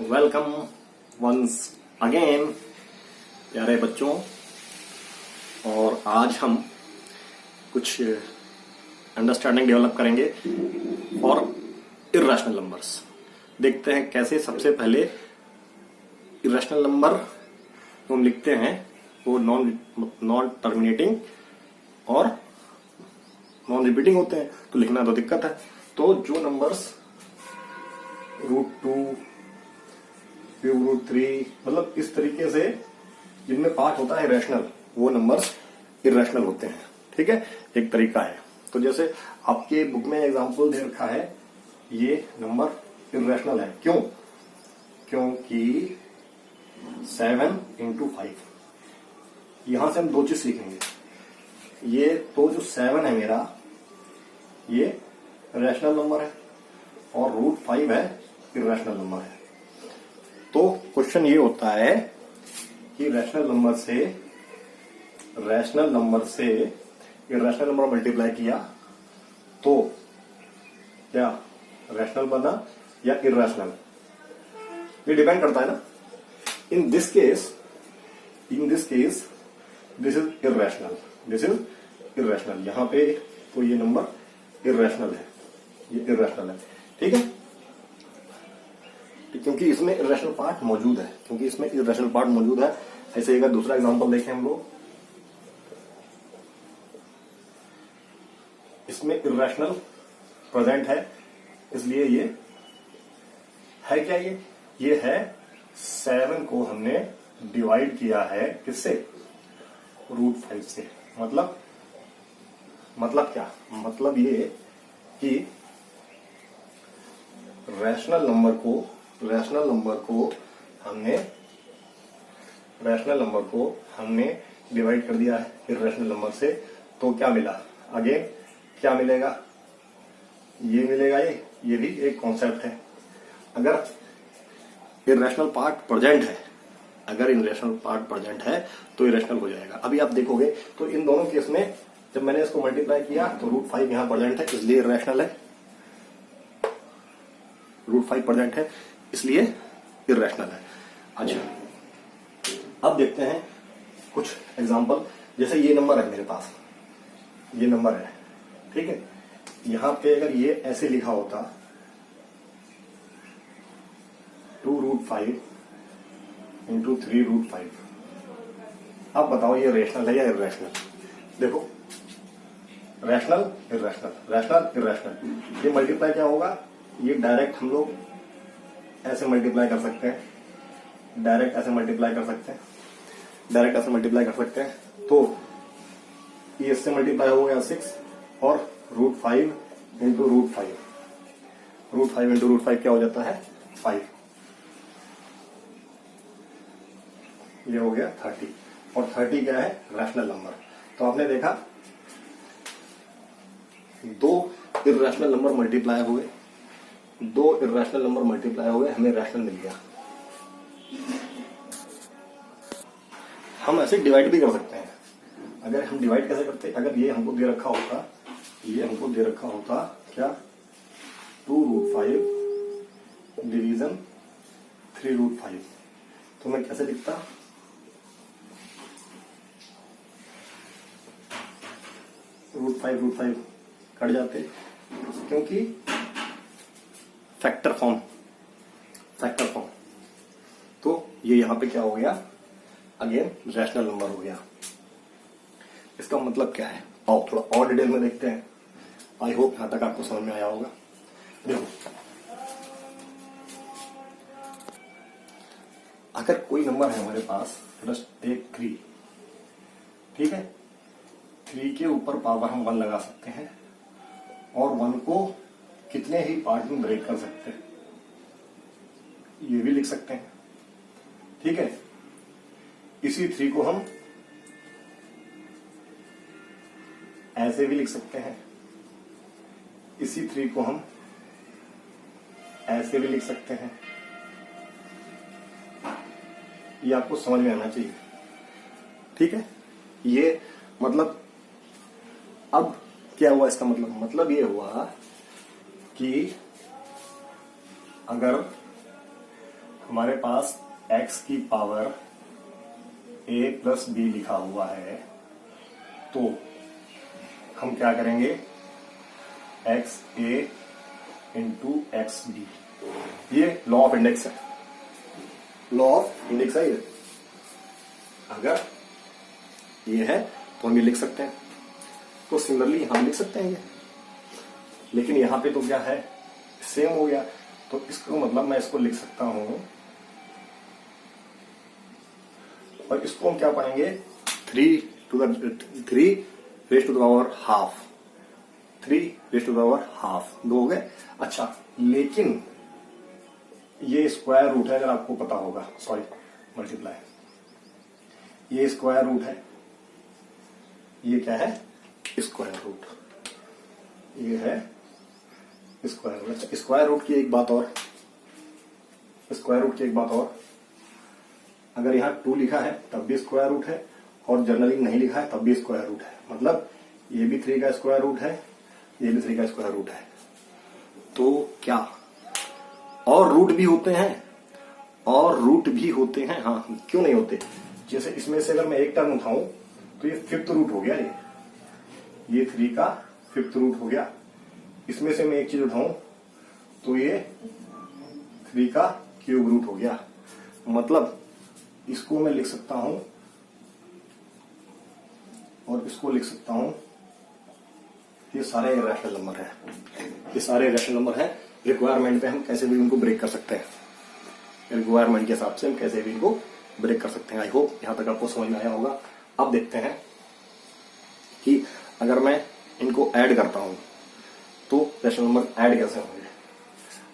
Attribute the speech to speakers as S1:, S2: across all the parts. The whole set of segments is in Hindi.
S1: वेलकम वंस अगेन प्यारे बच्चों। और आज हम कुछ अंडरस्टैंडिंग डेवलप करेंगे फॉर इर्रेशनल नंबर्स। देखते हैं कैसे सबसे पहले इर्रेशनल नंबर हम लिखते हैं वो नॉन टर्मिनेटिंग और नॉन रिपीटिंग होते हैं, तो लिखना तो दिक्कत है। तो जो नंबर्स √2 √3 मतलब इस तरीके से जिनमें पार्ट होता है इरेशनल, वो नंबर्स इरेशनल होते हैं। ठीक है, एक तरीका है। तो जैसे आपके बुक में एग्जांपल दे रखा है, ये नंबर इरेशनल है। क्यों? क्योंकि 7 × 5। यहां से हम दो चीज सीखेंगे। ये तो जो 7 है मेरा, ये रैशनल नंबर है और √5 है इरेशनल नंबर है। तो क्वेश्चन ये होता है कि रैशनल नंबर से इरेशनल नंबर मल्टीप्लाई किया तो क्या रैशनल बना या इरेशनल, ये डिपेंड करता है ना। In this case this is irrational. यहां पे तो ये नंबर इरेशनल है, ये इरेशनल है। ठीक है, क्योंकि इसमें इरेशनल पार्ट मौजूद है। ऐसे एक दूसरा एग्जांपल देखें हम लोग, इसमें इरेशनल प्रेजेंट है, इसलिए ये है क्या, ये है 7 को हमने डिवाइड किया है किससे, √5 से। मतलब क्या, मतलब ये कि रैशनल नंबर को हमने डिवाइड कर दिया है इरेशनल नंबर से। तो क्या मिला, अगेन क्या मिलेगा, ये मिलेगा। ये भी एक कॉन्सेप्ट है। अगर इरेशनल पार्ट प्रेजेंट है तो इरेशनल हो जाएगा। अभी आप देखोगे तो इन दोनों केस में जब मैंने इसको मल्टीप्लाई किया तो √5 यहां प्रेजेंट है, इसलिए इरेशनल है। √5 प्रेजेंट है इसलिए इरेशनल है। अच्छा, अब देखते हैं कुछ एग्जांपल। जैसे ये नंबर है मेरे पास, ये नंबर है, ठीक है। यहां पे अगर ये ऐसे लिखा होता 2√5 × 3√5, अब बताओ ये रेशनल है या इरेशनल। देखो, रैशनल इरेशनल, ये मल्टीप्लाई क्या होगा, ये डायरेक्ट हम लोग ऐसे मल्टीप्लाई कर सकते हैं, डायरेक्ट ऐसे मल्टीप्लाई कर सकते हैं। तो ये इससे मल्टीप्लाई हो गया 6 और √5 × √5 क्या हो जाता है, 5। ये हो गया 30, और 30 क्या है, रैशनल नंबर। तो आपने देखा दो इरेशनल नंबर मल्टीप्लाई हुए, हमें रैशनल मिल गया। हम ऐसे डिवाइड भी कर सकते हैं। अगर हम डिवाइड कैसे करते, अगर ये हमको दे रखा होता क्या, 2√5 डिवीजन 3√5, तो मैं कैसे लिखता, √5 कट जाते, क्योंकि फैक्टर फॉर्म। तो ये यहां पे क्या हो गया, अगेन रैशनल नंबर हो गया। इसका मतलब क्या है, आओ थोड़ा और डिटेल में देखते हैं। आई होप यहां तक आपको समझ में आया होगा। देखो, अगर कोई नंबर है हमारे पास, एक 3, ठीक है, 3 के ऊपर पावर हम 1 लगा सकते हैं और 1 को कितने ही पार्ट में ब्रेक कर सकते हैं, ये भी लिख सकते हैं। ठीक है, इसी 3 को हम ऐसे भी लिख सकते हैं, इसी 3 को हम ऐसे भी लिख सकते हैं। ये आपको समझ में आना चाहिए। ठीक है, ये मतलब अब क्या हुआ, इसका मतलब ये हुआ कि अगर हमारे पास x की पावर a प्लस बी लिखा हुआ है, तो हम क्या करेंगे, एक्स ए इंटू एक्स बी, ये लॉ ऑफ इंडेक्स है, लॉ ऑफ इंडेक्स है ये। अगर ये है तो हम ये लिख सकते हैं, तो सिमिलरली हम लिख सकते हैं ये, लेकिन यहां पे तो क्या है, सेम हो गया, तो इसको मतलब मैं इसको लिख सकता हूं, और इसको हम क्या पाएंगे, 3 raise to the power half, 3 raise to the power half, 2 हो गए। अच्छा, लेकिन ये स्क्वायर रूट है, अगर आपको पता होगा, सॉरी मल्टीप्लाई, ये स्क्वायर रूट है, ये क्या है, स्क्वायर रूट, ये है स्क्वायर रूट। अच्छा, स्क्वायर रूट की एक बात और, स्क्वायर रूट की एक बात और, अगर यहाँ 2 लिखा है तब भी स्क्वायर रूट है, और जनरली नहीं लिखा है तब भी स्क्वायर रूट है, मतलब ये भी 3 का स्क्वायर रूट है, ये भी 3 का स्क्वायर रूट है। तो क्या और रूट भी होते हैं, और रूट भी होते हैं, हाँ क्यों नहीं होते, जैसे इसमें से अगर मैं एक टर्म उठाऊं तो ये 5th रूट हो गया, ये 3 का 5th रूट हो गया। इसमें से मैं एक चीज उठाऊं तो ये 3 का क्यूब रूट हो गया, मतलब इसको मैं लिख सकता हूं और इसको लिख सकता हूं, ये सारे इरेशनल नंबर है, ये सारे इरेशनल नंबर है। रिक्वायरमेंट पे हम कैसे भी इनको ब्रेक कर सकते हैं, रिक्वायरमेंट के हिसाब से हम कैसे भी इनको ब्रेक कर सकते हैं। आई होप यहां तक आपको समझ में आया होगा। अब देखते हैं कि अगर मैं इनको ऐड करता हूं तो रैशनल नंबर ऐड कैसे होंगे।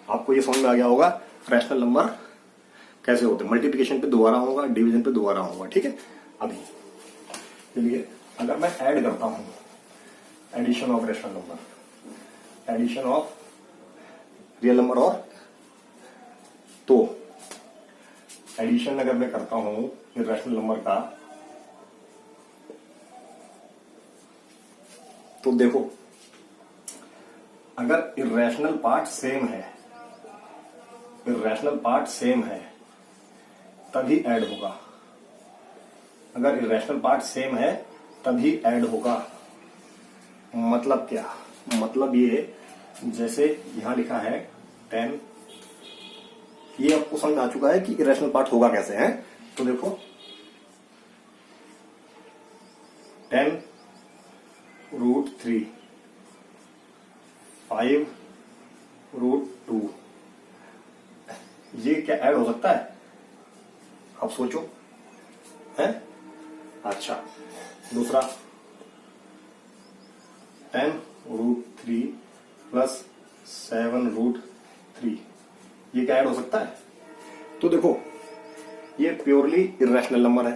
S1: आपको ये समझ में आ गया होगा रैशनल नंबर कैसे होते हैं, मल्टीप्लिकेशन पे दोबारा होगा, डिवीजन पे दोबारा होगा, ठीक है। अभी चलिए, अगर मैं ऐड करता हूं, addition of rational number, addition of real number, और तो एडिशन अगर मैं करता हूं इरेशनल नंबर का, तो देखो अगर इरेशनल पार्ट सेम है, इरेशनल पार्ट सेम है तभी ऐड होगा, अगर इरेशनल पार्ट सेम है तभी ऐड होगा। मतलब क्या, मतलब ये जैसे यहां लिखा है 10, ये आपको समझ आ चुका है कि इरेशनल पार्ट होगा कैसे है। तो देखो 10 रूट 3, 5 रूट 2, ये क्या ऐड हो सकता है, आप सोचो, है। अच्छा, दूसरा 10 रूट 3 प्लस 7 रूट 3, ये क्या ऐड हो सकता है। तो देखो ये प्योरली इरेशनल नंबर है,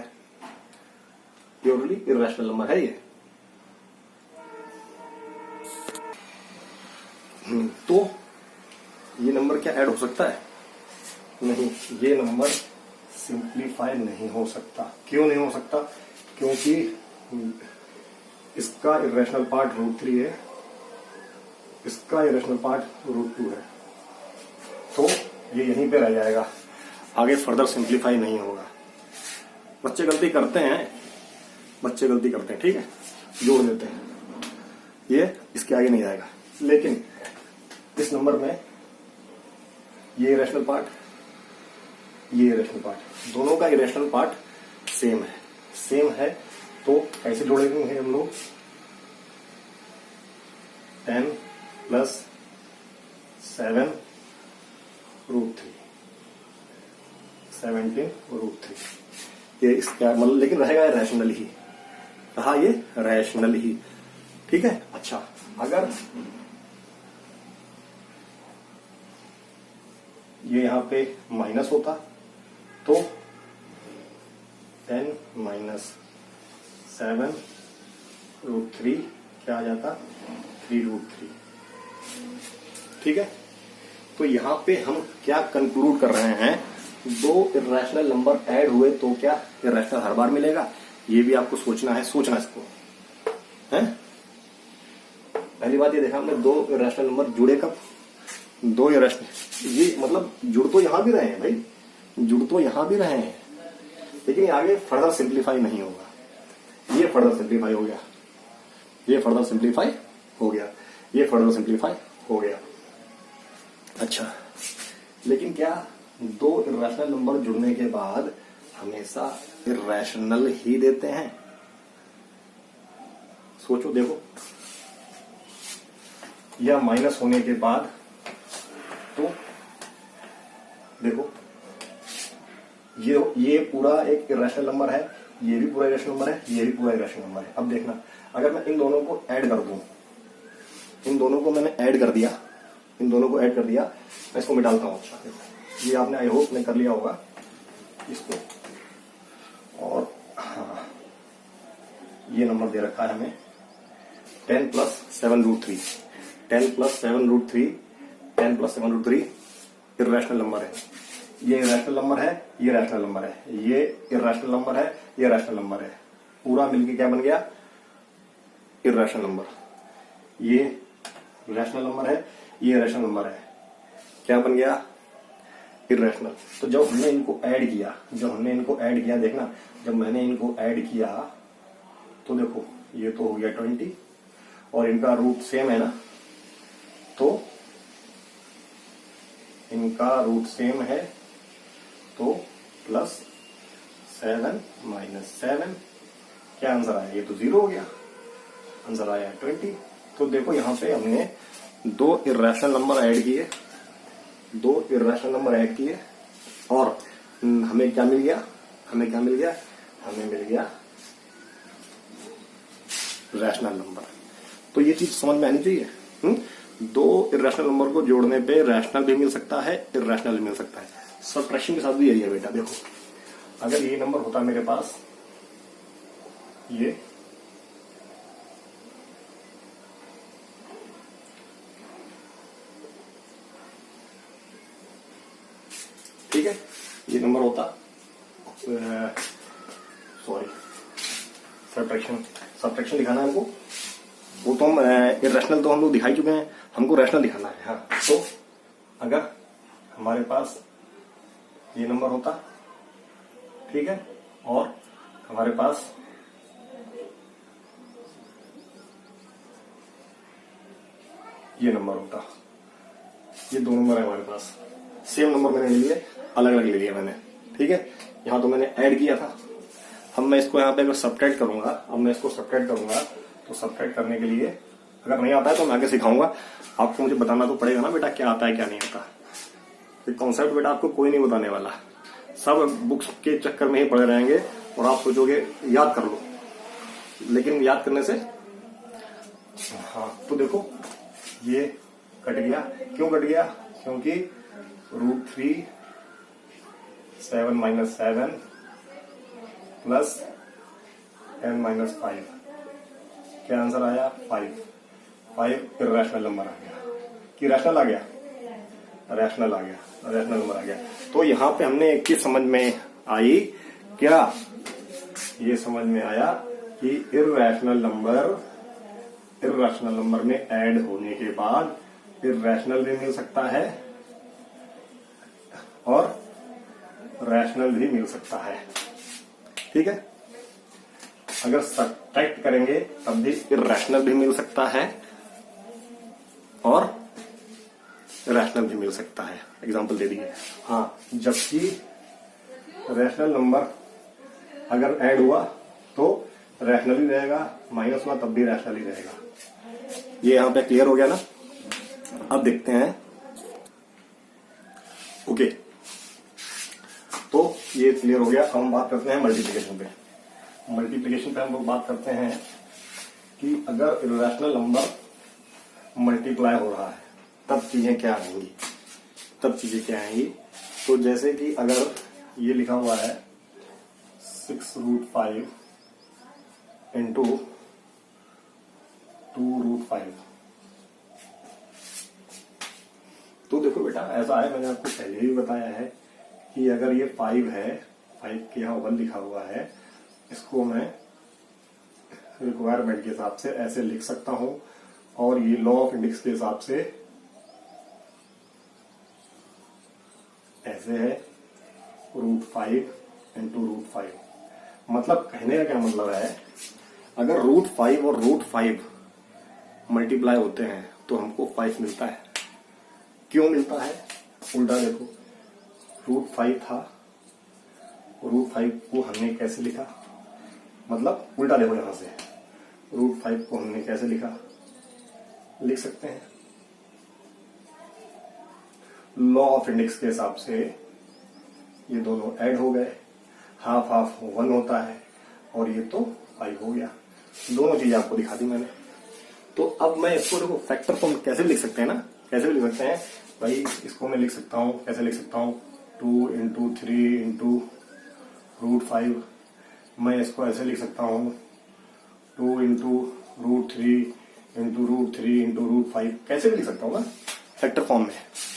S1: प्योरली इरेशनल नंबर है ये। तो ये नंबर क्या ऐड हो सकता है, नहीं, ये नंबर सिंप्लीफाई नहीं हो सकता। क्यों नहीं हो सकता, क्योंकि इसका इरेशनल पार्ट रूट 3 है, इसका इरेशनल पार्ट रूट 2 है, तो ये यहीं पे रह जाएगा, आगे फर्दर सिंप्लीफाई नहीं होगा। बच्चे गलती करते हैं, बच्चे गलती करते हैं, ठीक है, जोड़ देते हैं, ये इसके आगे नहीं जाएगा। लेकिन इस नंबर में ये इरेशनल पार्ट, ये इरेशनल पार्ट, दोनों का इरेशनल पार्ट सेम है, सेम है, तो कैसे जोड़ेंगे हम लोग, 10 प्लस 7 रूट 3, 17 रूट 3, ये इसका मतलब, लेकिन रहेगा रैशनल ही, कहा ये रैशनल ही, ठीक है। अच्छा, अगर ये यहां पे माइनस होता तो 10 माइनस 7 रूट 3 क्या आ जाता, 3 रूट 3, ठीक है। तो यहां पे हम क्या कंक्लूड कर रहे हैं, दो इरेशनल नंबर ऐड हुए तो क्या इरेशनल हर बार मिलेगा, ये भी आपको सोचना है, सोचना इसको है। पहली बात ये देखा हमने, दो इरेशनल नंबर जुड़े कब, दो इरेशनल, ये मतलब जुड़ तो यहां भी रहे हैं भाई, जुड़ तो यहां भी रहे हैं, लेकिन आगे फर्दर सिंप्लीफाई नहीं होगा। ये फर्दर सिंप्लीफाई हो गया, ये फर्दर सिंप्लीफाई हो गया, ये फर्दर सिंप्लीफाई हो गया। अच्छा, लेकिन क्या दो इर्रेशनल नंबर जुड़ने के बाद हमेशा इर्रेशनल ही देते हैं? सोचो, देखो, या माइनस होने के बाद तो देखो ये पूरा एक इर्रेशनल नंबर है, ये भी पूरा इर्रेशनल नंबर है, ये भी पूरा इर्रेशनल नंबर है। अब देखना, अगर मैं इन दोनों को ऐड कर दूं, इन दोनों को मैंने ऐड कर दिया, इन दोनों को ऐड कर दिया, मैं इसको मिटाता हूं। अच्छा, देखो, ये आपने आई होप ने कर लिया होगा इसको, और हाँ, ये नंबर दे रखा है हमें 10 + 7√3, 10 + 7√3, 10 + 7√3 इर्रेशनल नंबर है। ये इर्रेशनल नंबर है, ये रैशनल नंबर है, ये इर्रेशनल नंबर है, ये रैशनल नंबर है। पूरा मिलके क्या बन गया? Irrational number. ये रैशनल नंबर है, ये रैशनल नंबर है, क्या बन गया? इर्रेशनल। तो जब हमने इनको ऐड किया, देखना, जब मैंने इनको ऐड किया तो देखो, ये तो हो गया 20 और इनका रूट सेम है ना, तो इनका रूट सेम है, तो +7 - 7, क्या आंसर आया? ये तो 0 हो गया, आंसर आया 20। तो देखो, यहां पे हमने दो इर्रेशनल नंबर ऐड किए, और हमें क्या मिल गया? हमें मिल गया रैशनल नंबर। तो ये चीज समझ में आनी चाहिए। दो इर्रेशनल नंबर को जोड़ने पे रैशनल भी मिल सकता है, इर्रेशनल भी मिल सकता है। सबट्रैक्शन के साथ भी यही है बेटा। देखो, अगर ये नंबर होता मेरे पास, ये ठीक है, ये नंबर होता, सॉरी, सबट्रैक्शन दिखाना है हमको, वो तो हम इर्रेशनल तो हम लोग दिखा ही चुके हैं, हमको रैशनल दिखाना है। हाँ, तो अगर हमारे पास ये नंबर होता, ठीक है, और हमारे पास ये नंबर होता, ये दो नंबर है हमारे पास, सेम नंबर मैंने ले लिए, अलग अलग ले लिया मैंने, ठीक है। यहां तो मैंने ऐड किया था, अब मैं इसको यहाँ पे अगर सब्ट्रैक्ट करूंगा, तो सब्ट्रैक्ट करने के लिए अगर नहीं आता है तो मैं आगे सिखाऊंगा आपको, मुझे बताना तो पड़ेगा ना बेटा क्या आता है क्या नहीं आता। ये कॉन्सेप्ट बेटा आपको कोई नहीं बताने वाला, सब बुक्स के चक्कर में ही पड़े रहेंगे और आप सोचोगे याद कर लो, लेकिन याद करने से, हाँ, तो देखो ये कट गया। क्यों कट गया? क्योंकि √3 7 - 7 + 10 - 5, क्या आंसर आया? 5 इर्रेशनल नंबर आ गया कि रैशनल आ गया? रैशनल आ गया, रैशनल नंबर आ गया। तो यहां पे हमने एक चीज समझ में आई, क्या ये समझ में आया कि इर्रेशनल नंबर में ऐड होने के बाद इर्रेशनल भी मिल सकता है और रैशनल भी मिल सकता है, ठीक है। अगर सब्ट्रैक्ट करेंगे तब भी इर्रेशनल भी मिल सकता है और रैशनल भी मिल सकता है। एग्जांपल दे दिए। हाँ, जबकि रैशनल नंबर अगर ऐड हुआ तो रैशनल ही रहेगा, माइनस हुआ तब भी रैशनल ही रहेगा। ये यहां पे क्लियर हो गया ना? अब देखते हैं, ओके, तो ये क्लियर हो गया। अब हम बात करते हैं मल्टीप्लिकेशन पे। मल्टीप्लिकेशन पे हम लोग बात करते हैं कि अगर इर्रेशनल नंबर मल्टीप्लाई हो रहा है तब चीजें क्या आएंगी। तो जैसे कि अगर ये लिखा हुआ है 6√5 × 2√5, तो देखो बेटा ऐसा है, मैंने आपको पहले भी बताया है कि अगर ये 5 है, 5 के यहाँ 1 लिखा हुआ है, इसको मैं रिक्वायरमेंट के हिसाब से ऐसे लिख सकता हूं, और ये लॉ ऑफ इंडेक्स के हिसाब से ऐसे है √5 इंटू √5। मतलब कहने का क्या मतलब है, अगर √5 और √5 मल्टीप्लाई होते हैं तो हमको 5 मिलता है। क्यों मिलता है? उल्टा देखो, √5 था, √5 को हमने कैसे लिखा, मतलब उल्टा देखो, यहां से √5 को हमने कैसे लिखा, लिख सकते हैं लॉ ऑफ इंडेक्स के हिसाब से, ये दोनों ऐड हो गए, हाफ हाफ 1 होता है, और ये तो 5 हो गया। दोनों चीजें आपको दिखा दी मैंने। तो अब मैं इसको देखो फैक्टर फॉर्म कैसे लिख सकते हैं ना, कैसे भी लिख सकते हैं भाई, इसको मैं लिख सकता हूं, कैसे लिख सकता हूं, 2 इंटू 3 इंटू √5। मैं इसको ऐसे लिख सकता हूं 2 इंटू √3 इंटू √3 इंटू √5, कैसे भी लिख सकता हूं ना फैक्टर फॉर्म में।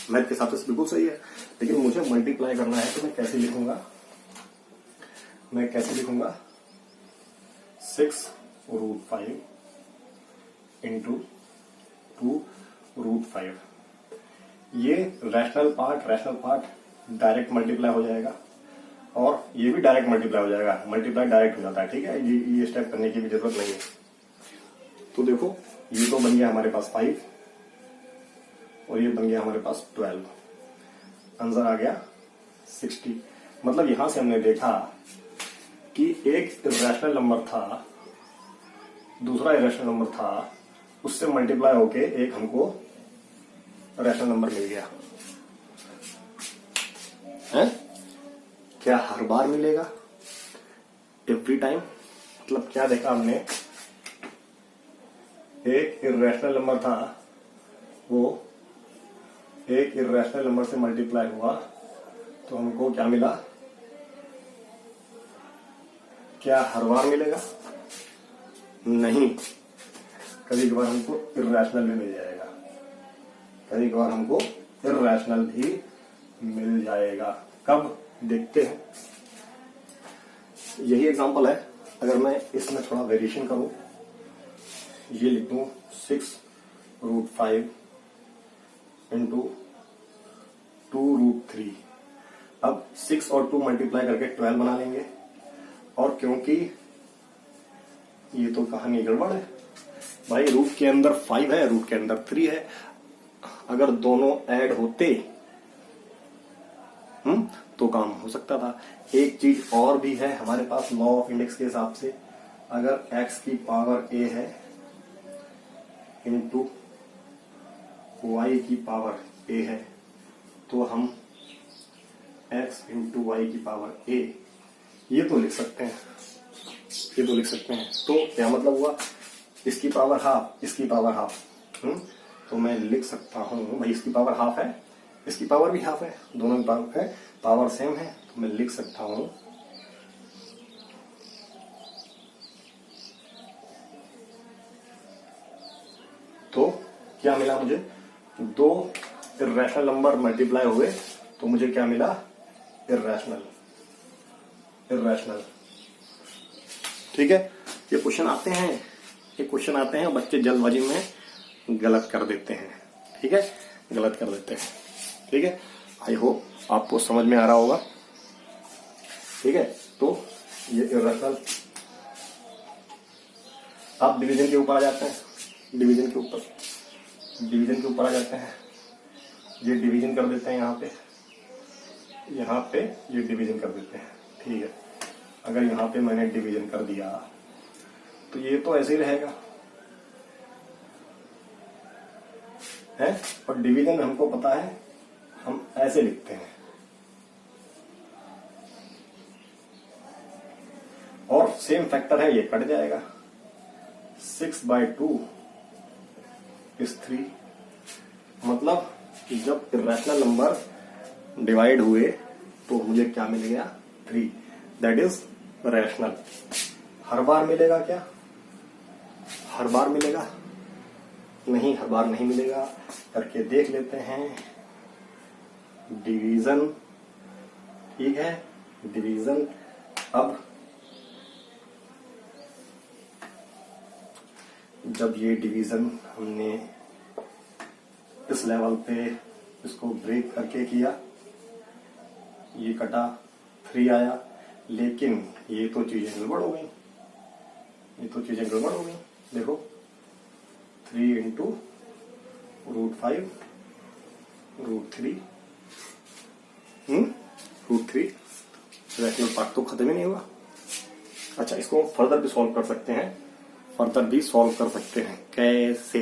S1: मैथ के हिसाब से बिल्कुल सही है, लेकिन मुझे मल्टीप्लाई करना है तो मैं कैसे लिखूंगा, मैं कैसे लिखूंगा 6√5 इंटू 2√5। ये रैशनल पार्ट डायरेक्ट मल्टीप्लाई हो जाएगा, और ये भी डायरेक्ट मल्टीप्लाई हो जाएगा, मल्टीप्लाई डायरेक्ट हो जाता है, ठीक है, ये स्टेप करने की भी जरूरत नहीं है। तो देखो ये तो बन गया हमारे पास 5 और ये बन गया हमारे पास 12, आंसर आ गया 60। मतलब यहां से हमने देखा कि एक इरेशनल नंबर था, दूसरा इरेशनल नंबर था, उससे मल्टीप्लाई होके एक हमको रैशनल नंबर मिल गया है। क्या हर बार मिलेगा, एवरी टाइम? मतलब क्या देखा हमने, एक इरेशनल नंबर था, वो एक इरेशनल नंबर से मल्टीप्लाई हुआ तो हमको क्या मिला, क्या हर बार मिलेगा? नहीं, कभी कभार हमको इरेशनल भी मिल जाएगा, कभी कभार हमको इरेशनल भी मिल जाएगा। कब? देखते हैं। यही एग्जांपल है। अगर मैं इसमें थोड़ा वेरिएशन करूं, ये लिख दूं 6√5 इंटू 2√3। अब 6 और 2 मल्टीप्लाई करके 12 बना लेंगे, और क्योंकि ये तो कहानी गड़बड़ है भाई, रूट के अंदर 5 है, रूट के अंदर 3 है, अगर दोनों ऐड होते तो काम हो सकता था। एक चीज और भी है हमारे पास लॉ ऑफ इंडेक्स के हिसाब से, अगर x की पावर a है इंटू y की पावर a है, तो हम x इंटू वाई की पावर a ये तो लिख सकते हैं, ये तो लिख सकते हैं। तो क्या मतलब हुआ, इसकी पावर हाफ, इसकी पावर हाफ, तो मैं लिख सकता हूं भाई, इसकी पावर हाफ है, इसकी पावर भी हाफ है, दोनों की पावर है, पावर सेम है, तो मैं लिख सकता हूं तो क्या मिला मुझे, दो इरेशनल नंबर मल्टीप्लाई हुए तो मुझे क्या मिला, इरेशनल। ठीक है, ये क्वेश्चन आते हैं, ये क्वेश्चन आते हैं, बच्चे जल्दबाजी में गलत कर देते हैं, ठीक है, गलत कर देते हैं, ठीक है। आई होप आपको समझ में आ रहा होगा, ठीक है। तो ये इरेशनल, आप डिवीजन के ऊपर आ जाते हैं, डिवीजन के ऊपर आ जाते हैं, ये डिवीजन कर देते हैं, यहाँ पे ये डिवीजन कर देते हैं, ठीक है। अगर यहाँ पे मैंने डिवीजन कर दिया तो ये तो ऐसे ही रहेगा, है, और डिवीजन हमको पता है, हम ऐसे लिखते हैं, और सेम फैक्टर है, ये कट जाएगा, 6/2 is 3। मतलब जब इरेशनल नंबर डिवाइड हुए तो मुझे क्या मिल गया, 3, दैट इज रैशनल। हर बार मिलेगा क्या, हर बार मिलेगा नहीं, हर बार नहीं मिलेगा, करके देख लेते हैं। डिवीजन, ठीक है, डिवीजन। अब जब ये डिवीजन हमने इस लेवल पे इसको ब्रेक करके किया, ये कटा, 3 आया, लेकिन ये तो चीजें गड़बड़ हो गई, देखो 3 इंटू √5 √3 √3 रैशनल पार्ट तो खत्म ही नहीं हुआ। अच्छा, इसको फर्दर भी सॉल्व कर सकते हैं, कैसे?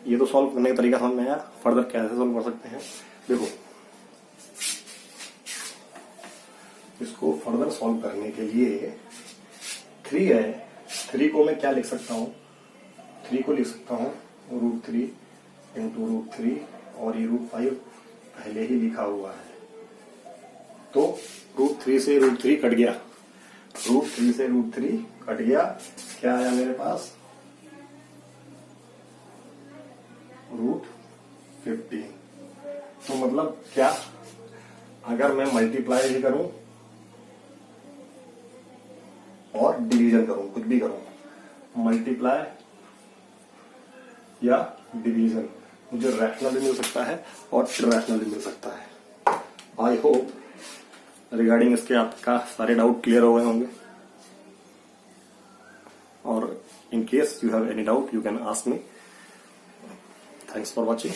S1: ये तो सॉल्व करने का तरीका समझ में आया, फर्दर कैसे सॉल्व कर सकते हैं? देखो, इसको फर्दर सॉल्व करने के लिए 3 है, 3 को मैं क्या लिख सकता हूं? 3 को लिख सकता हूं √3 इंटू √3 और ये √5 पहले ही लिखा हुआ है, तो √3 से √3 कट गया, क्या आया मेरे पास? √15। तो मतलब क्या, अगर मैं मल्टीप्लाई भी करूं और डिवीजन करूं, कुछ भी करूं, मल्टीप्लाई या डिवीजन, मुझे रैशनल भी मिल सकता है और इरैशनल भी मिल सकता है। आई होप रिगार्डिंग इसके आपका सारे डाउट क्लियर हो गए होंगे, और in case you have any doubt you can ask me. Thanks for watching.